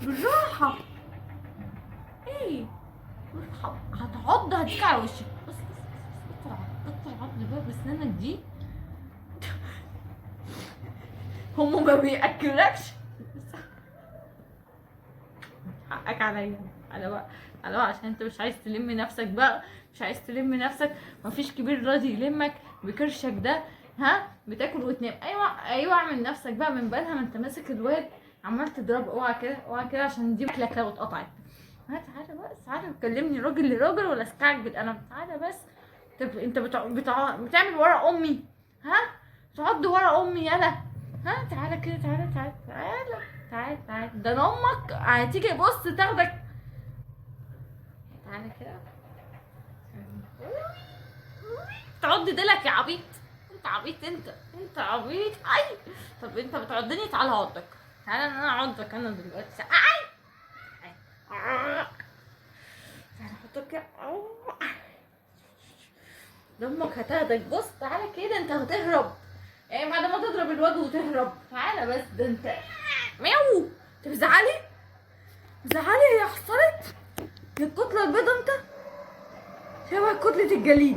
بالراحه. ايه هتعض هديك على وشك. بص بطل عض بقى بسنانك دي. هم ما بياكلكش. حقك عليا. على بقى عشان انت مش عايز تلم نفسك بقى، مش عايز تلم نفسك. مفيش كبير راضي يلمك بكرشك ده. ها بتاكل وتنام. ايوه اعمل نفسك بقى من بالها، ما انت ماسك الواد عمال تضرب. اوعى كده اوعى كده عشان دي رجلك لو اتقطعت. تعالى بس، تعالى كلمني راجل لراجل ولا استعجل انا. تعالى بس. انت بتعمل ورا امي. ها تعض ورا امي يلا. ها تعالى كده، تعالى ده انا امك هتيجي بص تاخدك. تعالى كده. تعض ديلك يا عبيط. انت عبيط انت عبيط. اي طب انت بتعضني، تعالى اعضك. تعالى انا اعضك انا دلوقتي. اي تعالى احطك كده. امك هتاخدك. بص تعالى كده، انت هتهرب يعني بعد ما تضرب الواد وتهرب. تعالى بس، ده انت ميو. انت بتزعلي هي حصلت. الكتله البيضه انت شبه كتله الجليد.